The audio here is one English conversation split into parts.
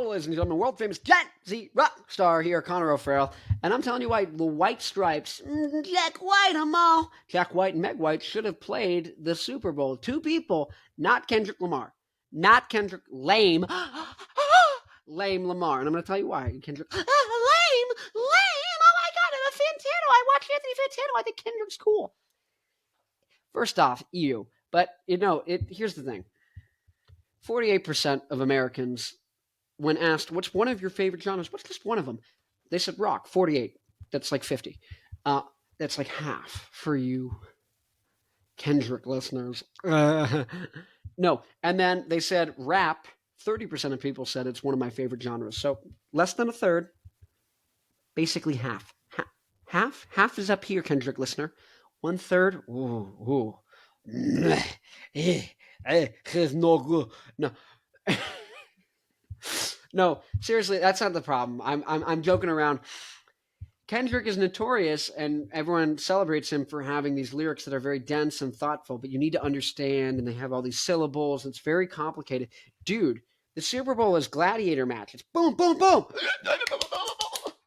ladies and gentlemen, world famous Gen Z rock star here, Conor Farrell, and I'm telling you why the White Stripes, Jack White, Jack White and Meg White should have played the Super Bowl. Two people, not Kendrick Lamar, not Kendrick, lame Lamar, and I'm going to tell you why. Kendrick, lame. Oh my God, I'm a Fantano. I watch Anthony Fantano. I think Kendrick's cool. First off, ew. But here's the thing: 48% of Americans, when asked, what's one of your favorite genres? What's just one of them? They said rock, 48. That's like 50. That's like half for you Kendrick listeners. No. And then they said rap, 30% of people said it's one of my favorite genres. So less than a third, basically half. Half is up here, Kendrick listener. 1/3, ooh. It's no good. No. No, seriously, that's not the problem. I'm joking around. Kendrick is notorious, and everyone celebrates him for having these lyrics that are very dense and thoughtful, but you need to understand, and they have all these syllables. It's very complicated. Dude, the Super Bowl is gladiator match. It's boom, boom, boom.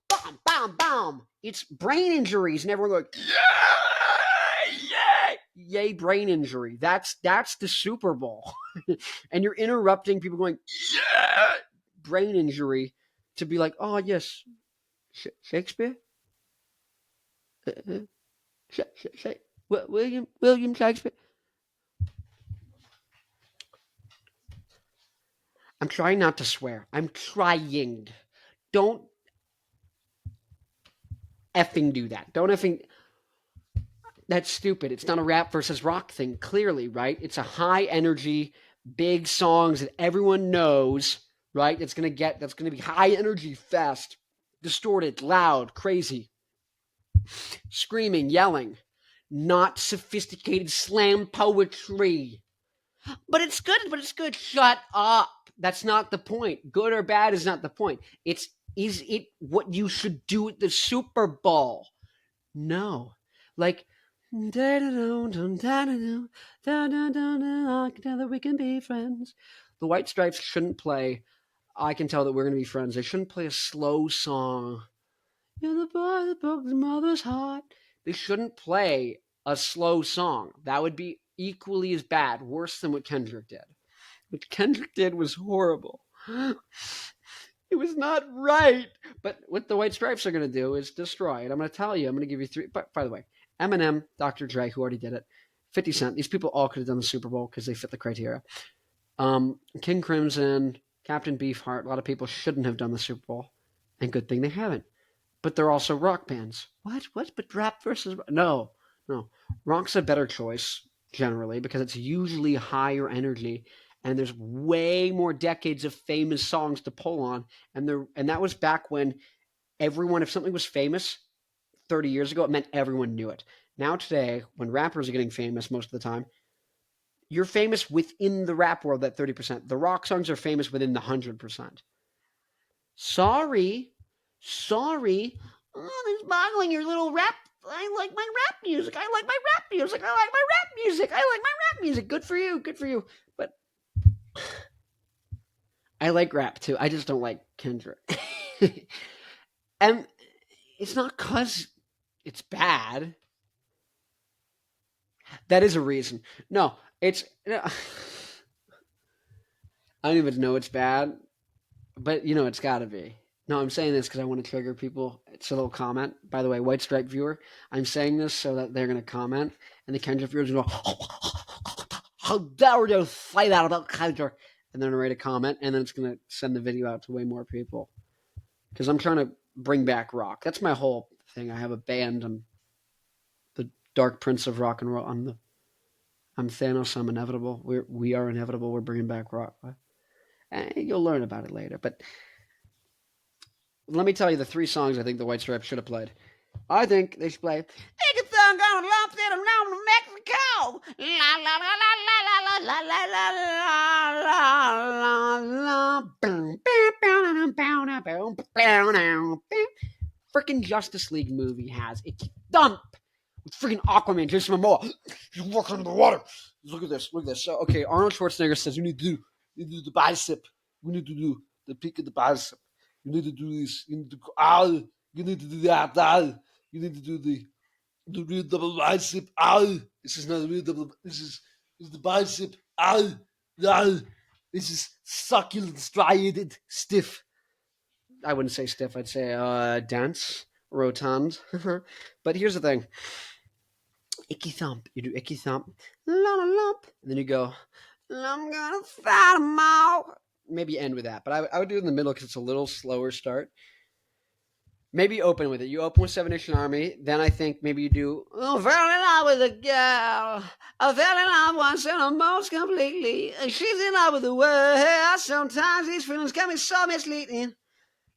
Bam, bam, bam. It's brain injuries, and everyone like, yay, brain injury. That's the Super Bowl. And you're interrupting people going, yeah, brain injury, to be like, oh, yes, Shakespeare? William Shakespeare? I'm trying not to swear. I'm trying. Don't effing do that. Don't effing... That's stupid. It's not a rap versus rock thing, clearly, right? It's a high energy, big songs that everyone knows, right? That's going to be high energy, fast, distorted, loud, crazy, screaming, yelling, not sophisticated slam poetry. But it's good. Shut up. That's not the point. Good or bad is not the point. Is it what you should do at the Super Bowl? No. Like, I can tell that we can be friends. The White Stripes shouldn't play I Can Tell That We're Going to Be Friends. They shouldn't play a slow song. You're the boy that broke his mother's heart. They shouldn't play a slow song. That would be equally as bad, worse than what Kendrick did. What Kendrick did was horrible. It was not right. But what the White Stripes are going to do is destroy it. I'm going to tell you. I'm going to give you three. But by the way, Eminem, Dr. Dre, who already did it, 50 Cent. These people all could have done the Super Bowl because they fit the criteria. King Crimson, Captain Beefheart, a lot of people shouldn't have done the Super Bowl. And good thing they haven't. But they're also rock bands. What? But rap versus... No. Rock's a better choice, generally, because it's usually higher energy. And there's way more decades of famous songs to pull on. And that was back when everyone, if something was famous 30 years ago, it meant everyone knew it. Now today, when rappers are getting famous most of the time, you're famous within the rap world, that 30%. The rock songs are famous within the 100%. Sorry. Oh, there's boggling your little rap. I like my rap music. Good for you. But I like rap too. I just don't like Kendrick. And it's not because it's bad. That is a reason. No, it's... I don't even know it's bad, but it's got to be. No, I'm saying this because I want to trigger people. It's a little comment. By the way, White Stripe viewer, I'm saying this so that they're going to comment, and the Kendrick viewers will go, how dare you say that about Kendrick? And they're going to write a comment, and then it's going to send the video out to way more people. Because I'm trying to bring back rock. That's my whole thing. I have a band. I'm the Dark Prince of Rock and Roll. I'm Thanos. I'm inevitable. We are inevitable. We're bringing back rock. You'll learn about it later. But let me tell you the three songs I think the White Stripes should have played. I think they should play "Take a Song Gone Lost in Alone to Mexico." La la la la la la la la la la. Freaking Justice League movie has it. Thump with freaking Aquaman, Jason Momoa. He's walking in the water. Look at this. So okay, Arnold Schwarzenegger says we need to do the bicep. We need to do the peak of the bicep. You need to do this. You need to go, you need to do that. You need to do the real double bicep. This is not a real double. This is the bicep. This is succulent, striated, stiff. I wouldn't say stiff. I'd say dense, rotund. But here's the thing. Icky thump. You do icky thump. Lump. And then you go, I'm gonna fight 'em all. Maybe end with that. But I would do it in the middle because it's a little slower start. Maybe open with it. You open with Seven Nation Army. Then I think maybe you do, fell in love with a girl. I fell in love once and almost completely. She's in love with the world. Sometimes these feelings can be so misleading.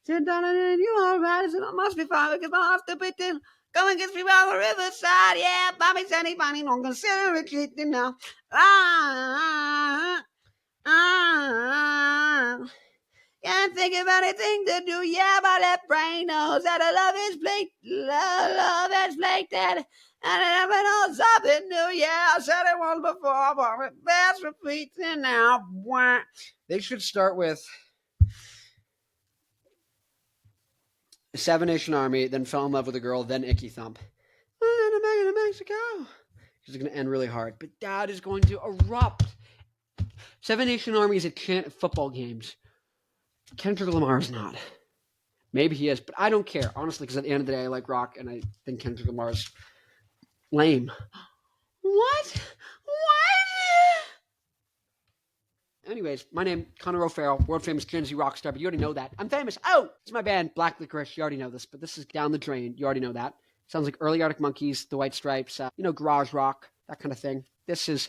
Said, darling, you alright? I said, I must be fine because my heart's still beating. Come and kiss me by the riverside. Yeah, Bobby said anybody don't consider it cheating now. Can't think of anything to do. Yeah, my left brain knows that love is blatant. Love is blatant. And it never knows something new. Yeah, I said it once before, but that's repeating now. They should start with Seven Nation Army, then fell in love with a girl, then Icky Thump. And I'm in Mexico. She's going to end really hard. But that is going to erupt. Seven Nation Army is a chant at football games. Kendrick Lamar is not. Maybe he is, but I don't care, honestly, because at the end of the day, I like rock, and I think Kendrick Lamar is lame. What? Anyways, my name, Connor O'Farrell, world-famous Gen Z rock star, but you already know that. I'm famous. Oh! It's my band, Black Licorice. You already know this, but this is down the drain. You already know that. Sounds like early Arctic Monkeys, The White Stripes, garage rock, that kind of thing. This is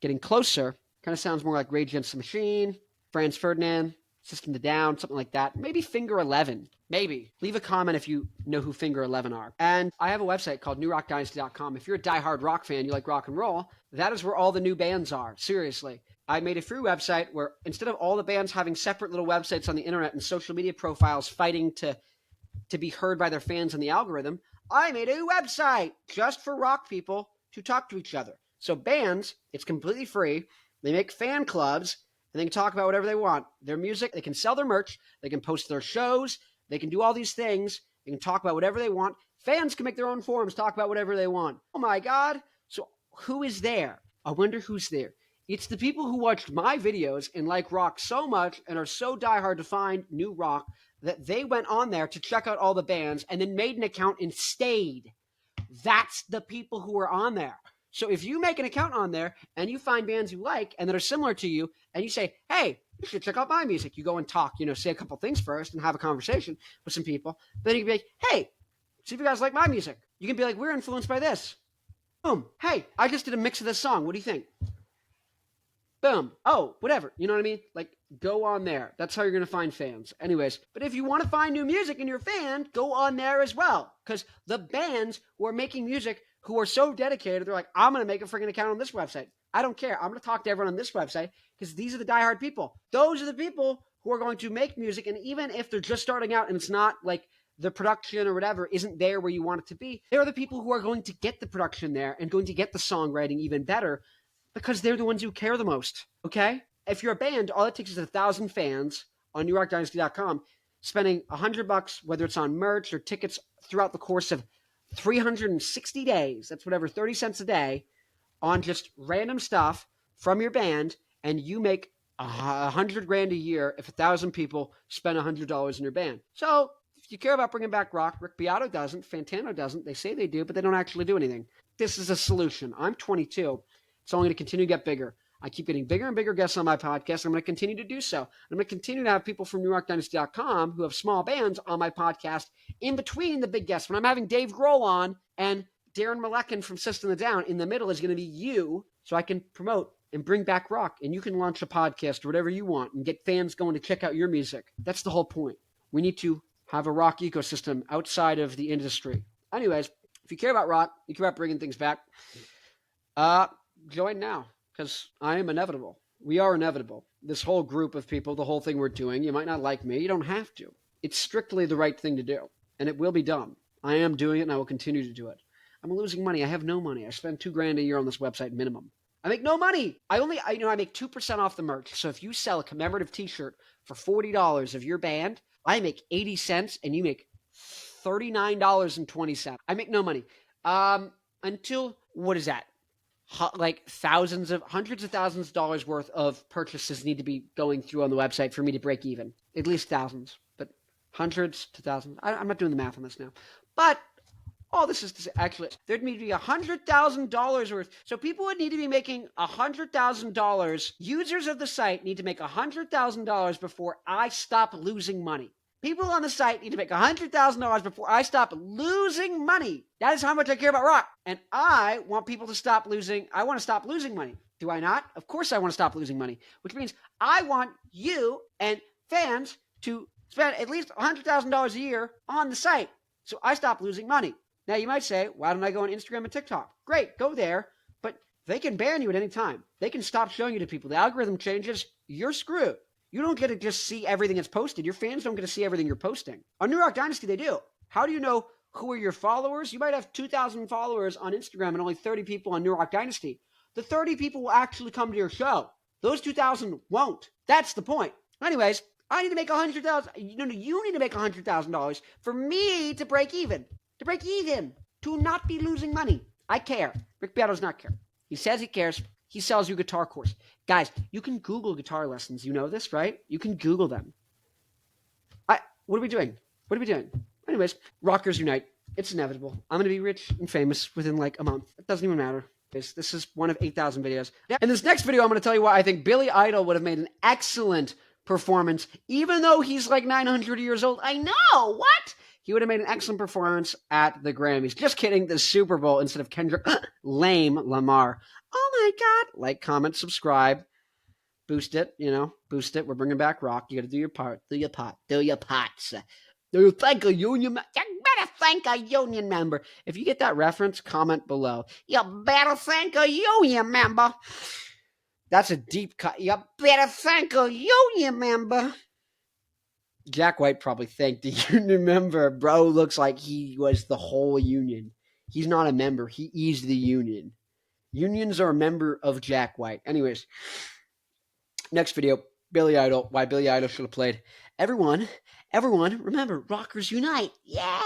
getting closer. Kind of sounds more like Rage Against the Machine, Franz Ferdinand, System of a Down, something like that. Maybe Finger 11. Maybe. Leave a comment if you know who Finger 11 are. And I have a website called newrockdynasty.com. If you're a diehard rock fan, you like rock and roll, that is where all the new bands are. Seriously. I made a free website where instead of all the bands having separate little websites on the internet and social media profiles fighting to be heard by their fans in the algorithm, I made a website just for rock people to talk to each other. So bands, it's completely free. They make fan clubs, and they can talk about whatever they want. Their music, they can sell their merch, they can post their shows, they can do all these things, they can talk about whatever they want. Fans can make their own forums, talk about whatever they want. Oh my God. So who is there? I wonder who's there. It's the people who watched my videos and like rock so much and are so diehard to find new rock that they went on there to check out all the bands and then made an account and stayed. That's the people who are on there. So if you make an account on there and you find bands you like and that are similar to you and you say, hey, you should check out my music. You go and talk, say a couple things first and have a conversation with some people. Then you can be like, hey, see if you guys like my music. You can be like, we're influenced by this. Boom. Hey, I just did a mix of this song. What do you think? Boom. Oh, whatever. You know what I mean? Like, go on there. That's how you're going to find fans. Anyways, but if you want to find new music and you're a fan, go on there as well. Because the bands who are making music who are so dedicated, they're like, I'm going to make a freaking account on this website. I don't care. I'm going to talk to everyone on this website because these are the diehard people. Those are the people who are going to make music. And even if they're just starting out and it's not like the production or whatever isn't there where you want it to be, they're the people who are going to get the production there and going to get the songwriting even better because they're the ones who care the most. Okay? If you're a band, all it takes is 1,000 fans on newrockdynasty.com spending $100, whether it's on merch or tickets throughout the course of 360 days, that's whatever, 30 cents a day, on just random stuff from your band, and you make $100,000 a year if 1,000 people spend $100 in your band. So if you care about bringing back rock, Rick Beato doesn't, Fantano doesn't. They say they do, but they don't actually do anything. This is a solution. I'm 22. It's only going to continue to get bigger. I keep getting bigger and bigger guests on my podcast. I'm going to continue to do so. I'm going to continue to have people from newrockdynasty.com who have small bands on my podcast in between the big guests. When I'm having Dave Grohl on and Darren Malekin from System of a Down, in the middle is going to be you, so I can promote and bring back rock, and you can launch a podcast or whatever you want and get fans going to check out your music. That's the whole point. We need to have a rock ecosystem outside of the industry. Anyways, if you care about rock, you care about bringing things back, join now. Because I am inevitable. We are inevitable. This whole group of people, the whole thing we're doing, you might not like me. You don't have to. It's strictly the right thing to do. And it will be done. I am doing it and I will continue to do it. I'm losing money. I have no money. I spend $2,000 a year on this website minimum. I make no money. I make 2% off the merch. So if you sell a commemorative t-shirt for $40 of your band, I make 80 cents and you make $39.20. I make no money. Until, what is that? Like hundreds of thousands of dollars worth of purchases need to be going through on the website for me to break even. At least thousands, but hundreds to thousands. I'm not doing the math on this now. But all this is to say, actually, there'd need to be $100,000 worth. So people would need to be making $100,000. Users of the site need to make $100,000 before I stop losing money. People on the site need to make $100,000 before I stop losing money. That is how much I care about rock. And I want people to stop losing. I want to stop losing money. Do I not? Of course I want to stop losing money, which means I want you and fans to spend at least $100,000 a year on the site so I stop losing money. Now, you might say, why don't I go on Instagram and TikTok? Great, go there, but they can ban you at any time. They can stop showing you to people. The algorithm changes, you're screwed. You don't get to just see everything that's posted. Your fans don't get to see everything you're posting. On New Rock Dynasty, they do. How do you know who are your followers? You might have 2,000 followers on Instagram and only 30 people on New Rock Dynasty. The 30 people will actually come to your show. Those 2,000 won't. That's the point. Anyways, I need to make $100,000. You need to make $100,000 for me to break even. To break even. To not be losing money. I care. Rick Beato does not care. He says he cares. He sells you a guitar course. Guys, you can Google guitar lessons. You know this, right? You can Google them. What are we doing? Anyways, Rockers Unite. It's inevitable. I'm going to be rich and famous within like a month. It doesn't even matter. This is one of 8,000 videos. In this next video, I'm going to tell you why I think Billy Idol would have made an excellent performance, even though he's like 900 years old. I know! What? He would have made an excellent performance at the Grammys. Just kidding, the Super Bowl instead of Kendrick Lamar. Oh my God. Like, comment, subscribe. Boost it, boost it. We're bringing back rock. You got to do your part. Do your part. Do your parts. Do you thank a union member? You better thank a union member. If you get that reference, comment below. You better thank a union member. That's a deep cut. You better thank a union member. Jack White probably thanked the union member. Bro looks like he was the whole union. He's not a member. He is the union. Unions are a member of Jack White. Anyways, next video, Billy Idol. Why Billy Idol should have played. Everyone, remember, Rockers Unite. Yeah!